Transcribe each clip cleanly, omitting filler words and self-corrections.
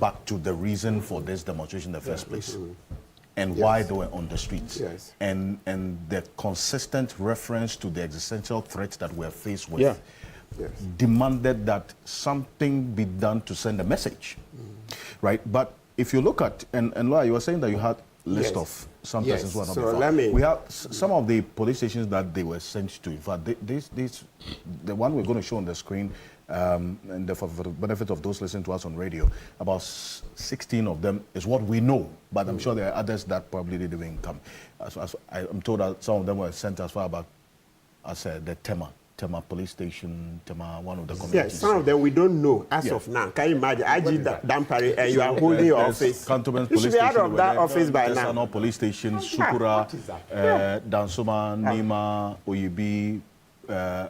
back to the reason for this demonstration in the first place, and why they were on the streets, and the consistent reference to the existential threat that we're faced with, demanded that something be done to send a message, right? But if you look at, and Laura, you were saying that you had a list of some persons who are not before. We have some of the police stations that they were sent to. In fact, the one we're going to show on the screen, and for the benefit of those listening to us on radio, about 16 of them is what we know, but I'm sure there are others that probably didn't even come. I'm told that some of them were sent as far back as the Tema police station, Tema, one of the communities. Yes, some of them we don't know as of now. Can you imagine? I did Dampare and you are holding your office. Cantonment police station. You should be out of that office by now. Desano police station, Sukura, Dansoma, Nima, Oyibi,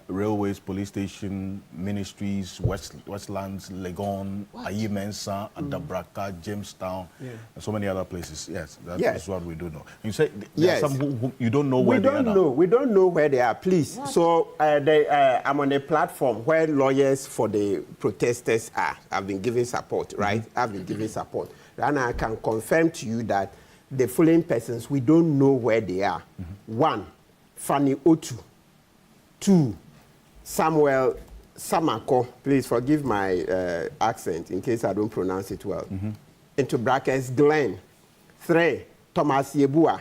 Railways police station, Ministries, Westlands, Legon, Ayimensa, Adabraka, Jamestown, and so many other places. Yes, that is what we do know. You say there are some who you don't know where they are now. We don't know where they are, please. What? So I'm on a platform where lawyers for the protesters are. I've been giving support, right? I've been giving support. And I can confirm to you that the following persons, we don't know where they are. 1, Fanny Otu. 2, Samuel Samako, please forgive my accent in case I don't pronounce it well. Into brackets, Glenn. 3, Thomas Yebua.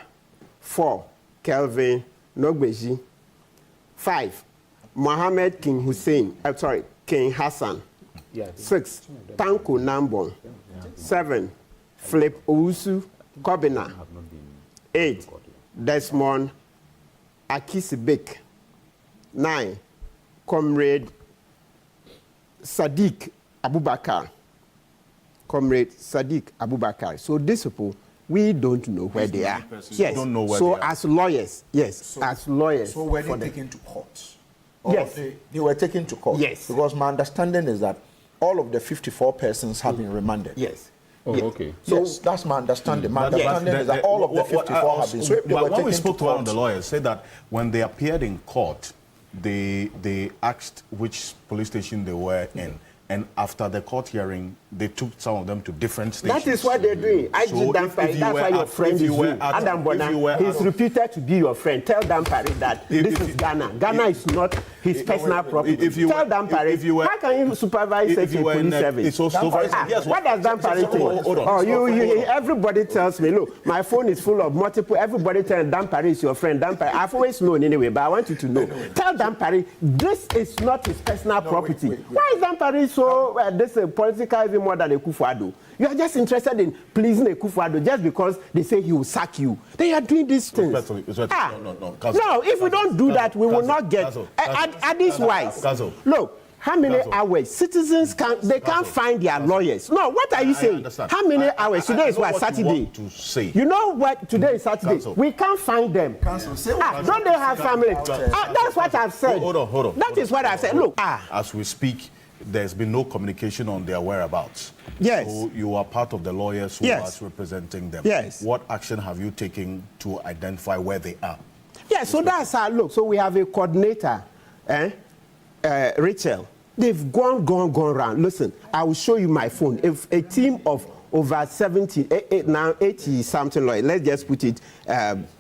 4, Kelvin Nogbeji. 5, Mohammed King Hassan. 6, Tanko Nambon. 7, Philip Owusu Kobina. 8, Desmond Akisibek. 9, Comrade Sadiq Abubakar. So these people, we don't know where they are. Yes. Don't know where so they are. As lawyers, as lawyers. So were they taken to court? Yes. They were taken to court? Yes. Because my understanding is that all of the 54 persons have been remanded. Yes. Oh, okay. So yes, that's my understanding. My understanding is that all of the 54 have been. So when we spoke to one of the lawyers, said that when they appeared in court, they asked which police station they were in, and after the court hearing, they took some of them to different stations. That is what they're doing. I did Dampare. That's why your friend is doing. Adam Bona, he's reputed to be your friend. Tell Dampare that this is Ghana. Ghana is not his personal property. Tell Dampare, how can you supervise such a police service? It's also what does Dampare think? Oh, everybody tells me, look, my phone is full of multiple. Everybody tells Dampare is your friend. Dampare, I've always known anyway, but I want you to know. Tell Dampare, this is not his personal property. Why is Dampare so this political even more than Akufo-Addo? You are just interested in pleasing Akufo-Addo just because they say he will sack you. They are doing these things. No, if we don't do that, we will not get. At this wise, look. How many hours citizens can't find their lawyers? No, what are you saying? How many hours? Today is what, Saturday? You know what? Today is Saturday. We can't find them. Don't they have family? That's what I've said. Hold on. That is what I've said. Look. As we speak, there's been no communication on their whereabouts. Yes. So you are part of the lawyers who are representing them. Yes. What action have you taken to identify where they are? Yeah, so that's our look. So we have a coordinator, Rachel. They've gone around. Listen, I will show you my phone. If a team of over 80 something like, let's just put it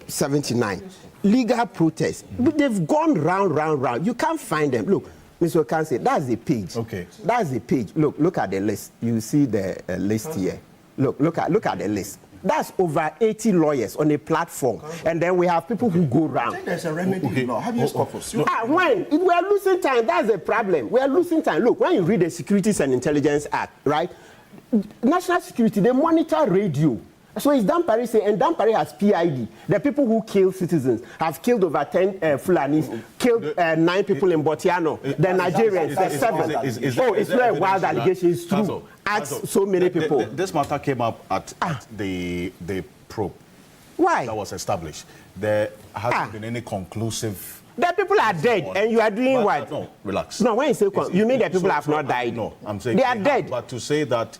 79 legal protests. They've gone round. You can't find them. Look, Mr. Okanse, that's the page. Okay. That's the page. Look at the list. You see the list here. Look at the list. That's over 80 lawyers on a platform. And then we have people who go round. I think there's a remedy in law. Have you stopped us? When we are losing time, that's the problem. We are losing time. Look, when you read the Securities and Intelligence Act, right? National security, they monitor radio. So it's Dampare say, and Dampare has PID. The people who kill citizens have killed over 10 Fulanis, killed 9 people in Botiano, the Nigerians, the 7. It's not a wild allegation, it's true. Ask so many people. This matter came up at the probe. Why? That was established. There hasn't been any conclusive. The people are dead, and you are doing what? No, relax. No, when you say you mean the people have not died? No, I'm saying they are dead. But to say that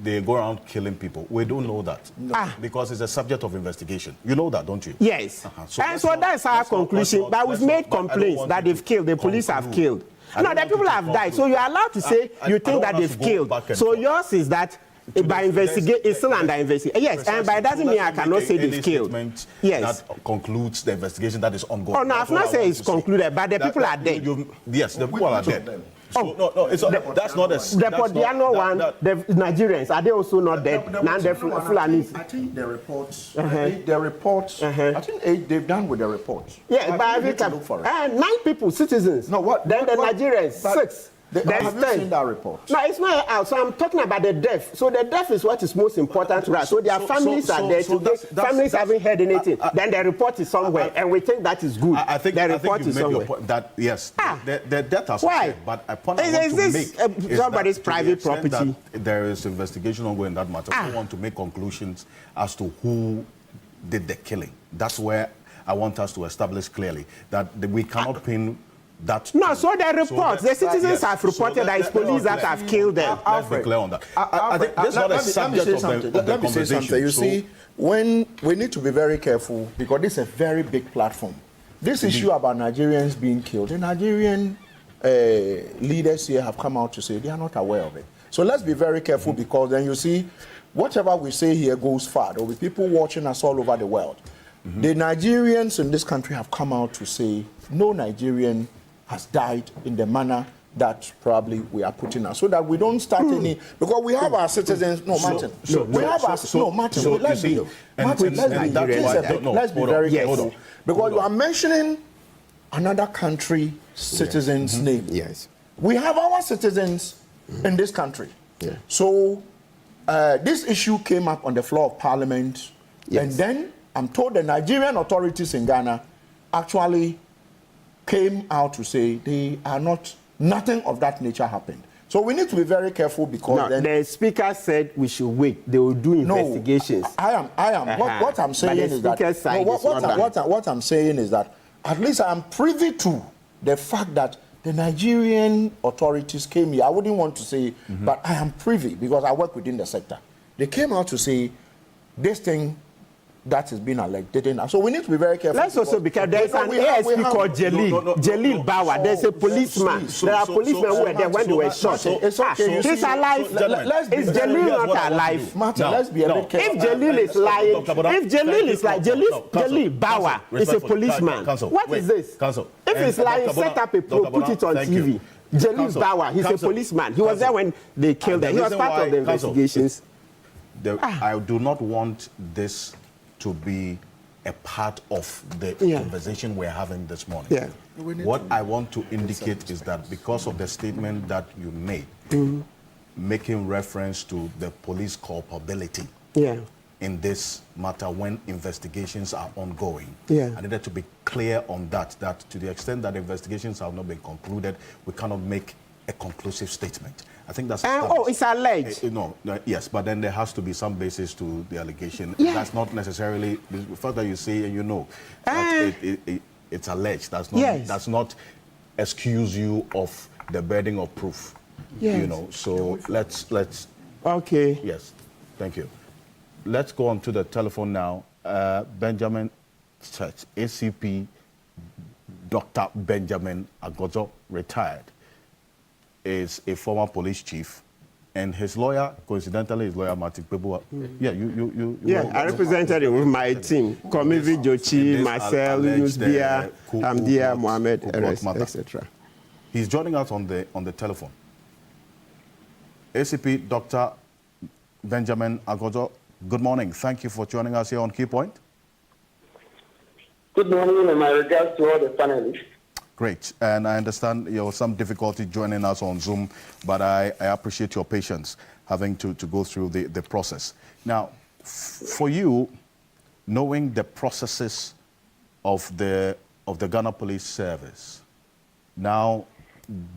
they go around killing people, we don't know that. Because it's a subject of investigation. You know that, don't you? Yes. So that's our conclusion. But we've made complaints that they've killed. The police have killed. No, the people have died. So you're allowed to say you think that they've killed. So yours is that by investigate, it's still under investigation. Yes, and by doesn't mean I cannot say they've killed. Yes. That concludes the investigation that is ongoing. Oh, no, I've not said it's concluded, but the people are dead. Yes, the people are dead. So, no, that's not a... The annual one, the Nigerians, are they also not dead? I think the reports, I think they've done with the reports. Yeah, but every time, 9 people, citizens. No, what? Then the Nigerians, 6. Have you seen that report? No, it's not out. So I'm talking about the death. So the death is what is most important to us. So their families are there today. Families haven't heard anything. Then the report is somewhere, and we think that is good. I think the report is somewhere. That yes, the death has why? Said, but a point I want to make is somebody's that private property. There is investigation ongoing in that matter. I don't want to make conclusions as to who did the killing. That's where I want us to establish clearly that we cannot pin. No, so the report, the citizens have reported that it's police that have killed them. Let's be clear on that. I think this is not a subject of the conversation. You see, when we need to be very careful because this is a very big platform. This issue about Nigerians being killed, the Nigerian leaders here have come out to say they are not aware of it. So let's be very careful because then you see, whatever we say here goes far. There will be people watching us all over the world. The Nigerians in this country have come out to say no Nigerian has died in the manner that probably we are putting us, so that we don't start any, because we have our citizens. No, Martin. Martin. Let's be very careful because you are mentioning another country citizens' name. Yes, we have our citizens in this country. Yeah. So this issue came up on the floor of Parliament, and then I'm told the Nigerian authorities in Ghana actually came out to say they are not, nothing of that nature happened. So we need to be very careful because the speaker said we should wait. They will do investigations. I am. What I'm saying is that what I'm saying is that at least I am privy to the fact that the Nigerian authorities came here. I wouldn't want to say, but I am privy because I work within the sector. They came out to say this thing that has been alleged. So we need to be very careful. Let's also be careful. There's an ASP called Jalil Bauer. There's a policeman. There are policemen who were there when they were shot. It's okay. He's alive. Is Jalil not alive? Martin, let's be a bit careful. If Jalil is lying, if Jalil is like Jalil Bauer is a policeman. What is this? If he's lying, set up a pro, put it on TV. Jalil Bauer, he's a policeman. He was there when they killed him. He was part of the investigations. I do not want this to be a part of the conversation we're having this morning. Yeah. What I want to indicate is that because of the statement that you made, making reference to the police culpability in this matter when investigations are ongoing, I needed to be clear on that to the extent that investigations have not been concluded, we cannot make a conclusive statement. I think that's it's alleged. No, yes, but then there has to be some basis to the allegation. That's not necessarily the fact that you say and you know that it's alleged. That's not excuse you of the burden of proof. You know. So let's. Okay. Yes, thank you. Let's go on to the telephone now. Benjamin Church, ACP, Dr. Benjamin Akufo-Addo, retired, is a former police chief, and his lawyer, coincidentally, his lawyer Martin Pebu. I represented him with my team: Komivi Jochi, Marcel, Nusbia, Hamdia, Mohammed, etc. He's joining us on the telephone. ACP Dr. Benjamin Akufo-Addo, good morning. Thank you for joining us here on Key Point. Good morning, and my regards to all the panelists. Great, and I understand you have some difficulty joining us on Zoom, but I appreciate your patience having to go through the process. Now, for you, knowing the processes of the Ghana Police Service, now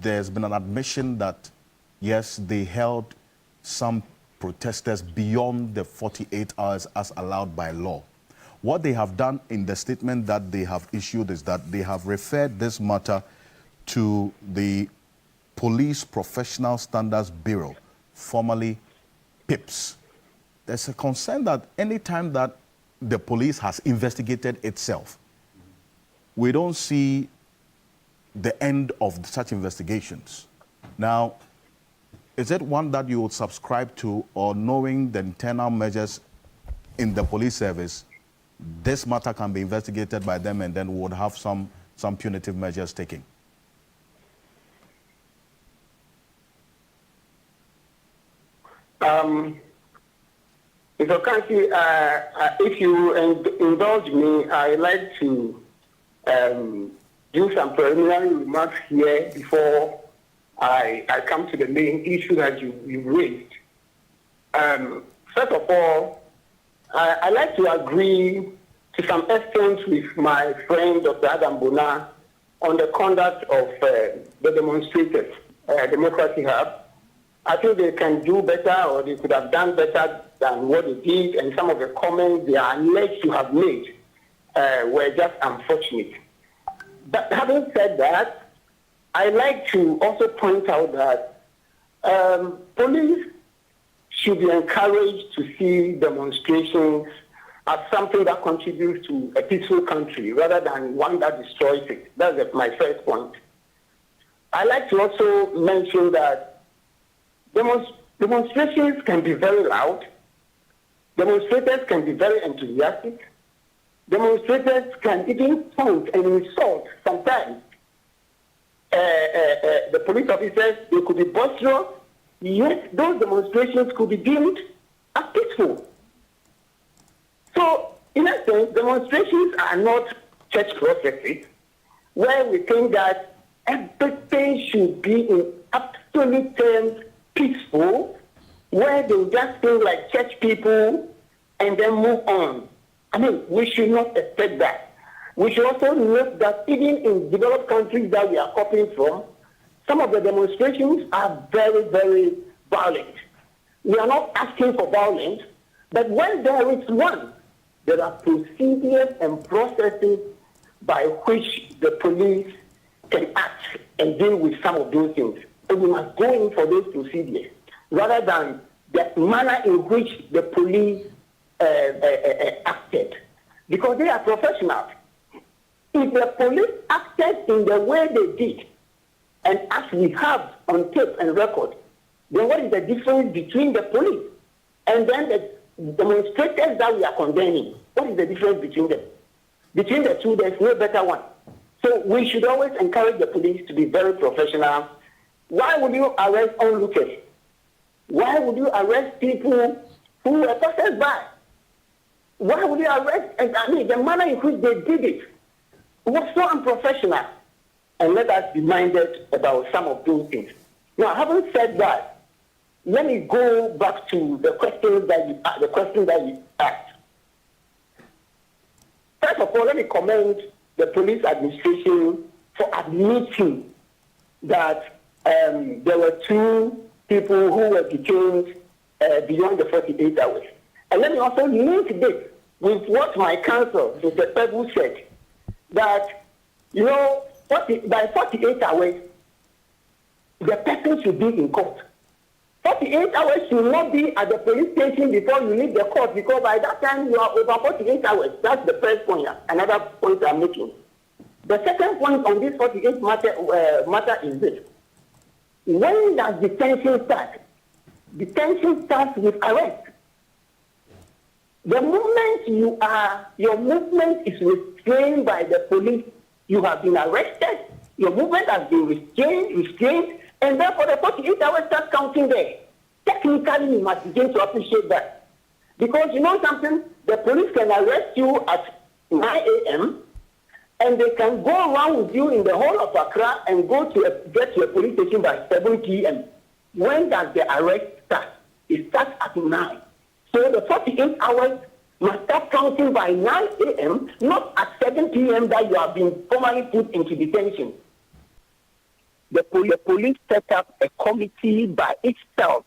there's been an admission that, yes, they held some protesters beyond the 48 hours as allowed by law. What they have done in the statement that they have issued is that they have referred this matter to the Police Professional Standards Bureau, formerly PIPS. There's a concern that any time that the police has investigated itself, we don't see the end of such investigations. Now, Is it one that you would subscribe to, or knowing the internal measures in the police service, this matter can be investigated by them and then we would have some punitive measures taken? If you indulge me, I'd like to do some preliminary remarks here before I come to the main issue that you raised. First of all, I like to agree to some extent with my friend Dr. Adam Bona on the conduct of the demonstrators, Democracy Hub. I think they can do better, or they could have done better than what they did, and some of the comments they are alleged to have made were just unfortunate. But having said that, I like to also point out that police should be encouraged to see demonstrations as something that contributes to a peaceful country rather than one that destroys it. That's my first point. I like to also mention that demonstrations can be very loud. Demonstrators can be very enthusiastic. Demonstrators can even taunt and insult sometimes. The police officers, they could be boisterous, yet those demonstrations could be deemed as peaceful. So, in a sense, demonstrations are not church processes where we think that everything should be in absolute terms peaceful, where they just feel like church people and then move on. I mean, we should not expect that. We should also note that even in developed countries that we are copying from, some of the demonstrations are very, very violent. We are not asking for violence, but when there is one, there are procedures and processes by which the police can act and deal with some of those things. And we must go in for those procedures, rather than the manner in which the police acted. Because they are professionals. If the police acted in the way they did, and as we have on tape and record, then what is the difference between the police and then the demonstrators that we are condemning? What is the difference between them? Between the two, there's no better one. So we should always encourage the police to be very professional. Why would you arrest onlookers? Why would you arrest people who were passers-by? Why would you arrest? I mean, the manner in which they did it was so unprofessional. And let us be minded about some of those things. Now, having said that, let me go back to the question that you asked. First of all, let me commend the police administration for admitting that there were two people who were detained beyond the 48 hours. And let me also link this with what my counsel, Mr. Pebu, said, that, you know, by 48 hours, the person should be in court. 48 hours should not be at the police station before you leave the court, because by that time you are over 48 hours. That's the first point, another point I'm making. The second point on this 48 matter is this. When does detention start? Detention starts with arrest. The moment your movement is restrained by the police, you have been arrested, your movement has been restrained, and therefore the 48 hours start counting there. Technically, you must begin to appreciate that. Because you know something, the police can arrest you at 9 a.m., and they can go around with you in the whole of Accra and get to a police station by 7 p.m. When does the arrest start? It starts at 9. So the 48 hours must start counting by 9 a.m., not at 7 p.m. that you have been formally put into detention. The police set up a committee by itself